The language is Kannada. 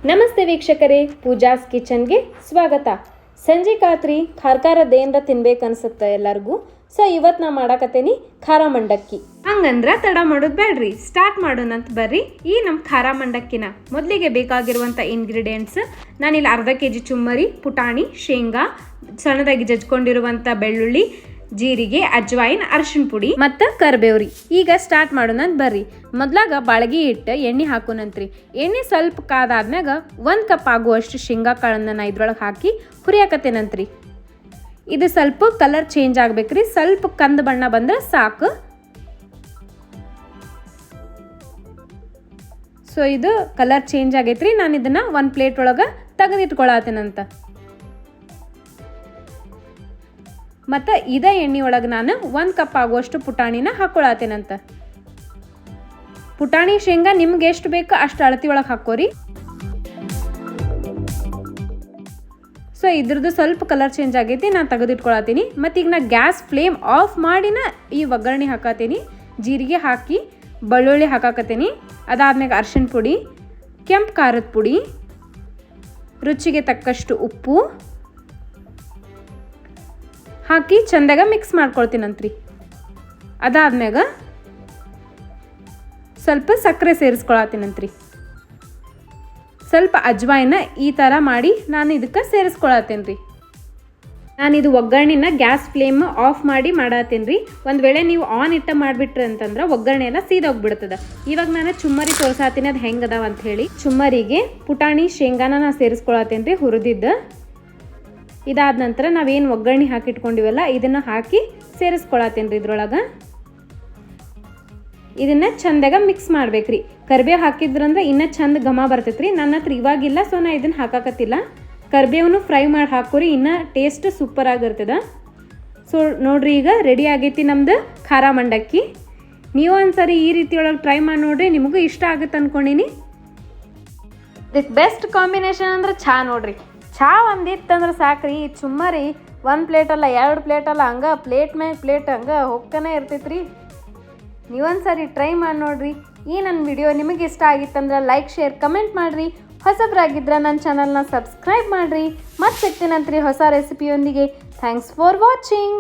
ನಮಸ್ತೆ ವೀಕ್ಷಕರೇ, ಪೂಜಾಸ್ ಕಿಚನ್ಗೆ ಸ್ವಾಗತ. ಸಂಜೆ ಖಾತ್ರಿ ಖಾರದೇನರ ತಿನ್ಬೇಕು ಅನ್ಸುತ್ತೆ ಎಲ್ಲರಿಗೂ. ಸೊ ಇವತ್ತು ನಾ ಮಾಡಾಕತ್ತೇನಿ ಖಾರ ಮಂಡಕ್ಕಿ. ಹಂಗಂದ್ರೆ ತಡ ಮಾಡೋದು ಬೇಡ್ರಿ, ಸ್ಟಾರ್ಟ್ ಮಾಡೋಣಂತ ಬರ್ರಿ. ಈ ನಮ್ಮ ಖಾರ ಮಂಡಕ್ಕಿನ ಮೊದಲಿಗೆ ಬೇಕಾಗಿರುವಂಥ ಇಂಗ್ರೀಡಿಯೆಂಟ್ಸ್ ನಾನಿಲ್ಲಿ ಅರ್ಧ kg ಚುಮ್ಮರಿ, ಪುಟಾಣಿ, ಶೇಂಗಾ, ಸಣ್ಣದಾಗಿ ಜಜ್ಕೊಂಡಿರುವಂಥ ಬೆಳ್ಳುಳ್ಳಿ, ಜೀರಿಗೆ, ಅಜ್ವಾಯಿನ್, ಅರಿಶಿನ ಪುಡಿ ಮತ್ತು ಕರಿಬೇವ್ರಿ. ಈಗ ಸ್ಟಾರ್ಟ್ ಮಾಡೋಣಂತ ಬರ್ರಿ. ಮೊದ್ಲಾಗ ಬಾಳ್ಗಿ ಇಟ್ಟು ಎಣ್ಣೆ ಹಾಕೋಣಂತ್ರಿ. ಎಣ್ಣೆ ಸ್ವಲ್ಪ ಕಾದಾದ್ಮ್ಯಾಗ 1 ಕಪ್ ಆಗುವಷ್ಟು ಶೇಂಗಾ ಕಾಳನ್ನ ನಾ ಇದ್ರೊಳಗೆ ಹಾಕಿ ಹುರಿಯಾಕತ್ತೇನಂತ್ರಿ. ಇದು ಸ್ವಲ್ಪ ಕಲರ್ ಚೇಂಜ್ ಆಗ್ಬೇಕ್ರಿ, ಸ್ವಲ್ಪ ಕಂದು ಬಣ್ಣ ಬಂದ್ರೆ ಸಾಕು. ಸೊ ಇದು ಕಲರ್ ಚೇಂಜ್ ಆಗೈತ್ರಿ. ನಾನು ಇದನ್ನ ಒಂದು ಪ್ಲೇಟ್ ಒಳಗೆ ತೆಗೆದಿಟ್ಕೊಳತ್ತೇನಂತ. ಮತ್ತು ಇದೇ ಎಣ್ಣೆ ಒಳಗೆ ನಾನು 1 ಕಪ್ ಆಗುವಷ್ಟು ಪುಟಾಣಿನ ಹಾಕ್ಕೊಳತ್ತೇನಂತ. ಪುಟಾಣಿ ಶೇಂಗಾ ನಿಮ್ಗೆ ಎಷ್ಟು ಬೇಕೋ ಅಷ್ಟು ಅಳತಿ ಒಳಗೆ ಹಾಕೋರಿ. ಸೊ ಇದ್ರದ್ದು ಸ್ವಲ್ಪ ಕಲರ್ ಚೇಂಜ್ ಆಗೈತಿ, ನಾನು ತೆಗೆದಿಟ್ಕೊಳತ್ತೀನಿ. ಮತ್ತು ಈಗ ನಾ ಗ್ಯಾಸ್ ಫ್ಲೇಮ್ ಆಫ್ ಮಾಡಿನ ಈ ಒಗ್ಗರಣೆ ಹಾಕತ್ತೀನಿ. ಜೀರಿಗೆ ಹಾಕಿ ಬೆಳ್ಳುಳ್ಳಿ ಹಾಕಾಕತ್ತೀನಿ. ಅದಾದ್ಮೇಲೆ ಅರಿಶಿನ ಪುಡಿ, ಕೆಂಪು ಖಾರದ ಪುಡಿ, ರುಚಿಗೆ ತಕ್ಕಷ್ಟು ಉಪ್ಪು ಹಾಕಿ ಚಂದಾಗ ಮಿಕ್ಸ್ ಮಾಡ್ಕೊಳ್ತೀನಂತ್ರಿ. ಅದಾದ್ಮ್ಯಾಗ ಸ್ವಲ್ಪ ಸಕ್ಕರೆ ಸೇರಿಸ್ಕೊಳತ್ತೀನಂತ್ರಿ. ಸ್ವಲ್ಪ ಅಜ್ವಾಯಿನ ಈ ಥರ ಮಾಡಿ ನಾನು ಇದಕ್ಕೆ ಸೇರಿಸ್ಕೊಳತ್ತೇನೆ ರೀ. ನಾನಿದು ಒಗ್ಗರಣೆನ ಗ್ಯಾಸ್ ಫ್ಲೇಮ್ ಆಫ್ ಮಾಡಿ ಮಾಡತ್ತೇನೆ ರೀ. ಒಂದು ವೇಳೆ ನೀವು ಆನ್ ಇಟ್ಟ ಮಾಡಿಬಿಟ್ರಿ ಅಂತಂದ್ರೆ ಒಗ್ಗರಣೆ ಎಲ್ಲ ಸೀದೋಗ್ಬಿಡ್ತದೆ. ಇವಾಗ ನಾನು ಚುಮ್ಮರಿ ತೋರ್ಸಾತೀನಿ ಅದು ಹೆಂಗೆ ಅದಾವ ಅಂತ ಹೇಳಿ. ಚುಮ್ಮರಿಗೆ ಪುಟಾಣಿ ಶೇಂಗಾನ ನಾನು ಸೇರಿಸ್ಕೊಳತ್ತೇನೆ ರೀ, ಹುರಿದಿದ್ದು. ಇದಾದ ನಂತರ ನಾವೇನು ಒಗ್ಗರಣೆ ಹಾಕಿಟ್ಕೊಂಡಿವಲ್ಲ ಇದನ್ನು ಹಾಕಿ ಸೇರಿಸ್ಕೊಳತ್ತೇನೆ ರೀ ಇದ್ರೊಳಗೆ. ಇದನ್ನ ಚಂದಾಗ ಮಿಕ್ಸ್ ಮಾಡ್ಬೇಕ್ರಿ. ಕರಿಬೇವು ಹಾಕಿದ್ರಂದ್ರೆ ಇನ್ನೂ ಚಂದ ಘಮ ಬರ್ತೈತ್ರಿ. ನನ್ನ ಹತ್ರ ಇವಾಗಿಲ್ಲ, ಸೊ ನಾ ಇದನ್ನು ಹಾಕಾಕತ್ತಿಲ್ಲ. ಕರಿಬೇವನ್ನು ಫ್ರೈ ಮಾಡಿ ಹಾಕೋರಿ, ಇನ್ನೂ ಟೇಸ್ಟ್ ಸೂಪರ್ ಆಗಿರ್ತದ. ಸೊ ನೋಡ್ರಿ, ಈಗ ರೆಡಿ ಆಗೈತಿ ನಮ್ದು ಖಾರ ಮಂಡಕ್ಕಿ. ನೀವು ಒಂದ್ಸರಿ ಈ ರೀತಿ ಒಳಗೆ ಟ್ರೈ ಮಾಡಿ ನೋಡ್ರಿ, ನಿಮಗೂ ಇಷ್ಟ ಆಗುತ್ತೆ ಅಂದ್ಕೊಂಡಿನಿ. ಇದಕ್ಕೆ ಬೆಸ್ಟ್ ಕಾಂಬಿನೇಷನ್ ಅಂದ್ರೆ ಚಹಾ ನೋಡ್ರಿ. ಚಹಾ ಒಂದಿತ್ತಂದ್ರೆ ಸಾಕ್ರಿ. ಈ ಚುಮ್ಮರಿ 1 ಪ್ಲೇಟ್ ಅಲ್ಲ 2 ಪ್ಲೇಟ್ ಅಲ್ಲ, ಹಂಗೆ ಪ್ಲೇಟ್ ಮ್ಯಾಗ ಪ್ಲೇಟ್ ಹಂಗೆ ಹೋಗ್ತಾನೆ ಇರ್ತೈತ್ರಿ. ನೀವೊಂದ್ಸರಿ ಟ್ರೈ ಮಾಡಿ ನೋಡ್ರಿ. ಈ ನನ್ನ ವಿಡಿಯೋ ನಿಮಗೆ ಇಷ್ಟ ಆಗಿತ್ತಂದ್ರೆ ಲೈಕ್, ಶೇರ್, ಕಮೆಂಟ್ ಮಾಡಿರಿ. ಹೊಸಬ್ರಾಗಿದ್ರೆ ನನ್ನ ಚಾನಲ್ನ ಸಬ್ಸ್ಕ್ರೈಬ್ ಮಾಡಿರಿ. ಮತ್ತೆ ಸಿಗ್ತೀನಂತ್ರಿ ಹೊಸ ರೆಸಿಪಿಯೊಂದಿಗೆ. Thanks for watching.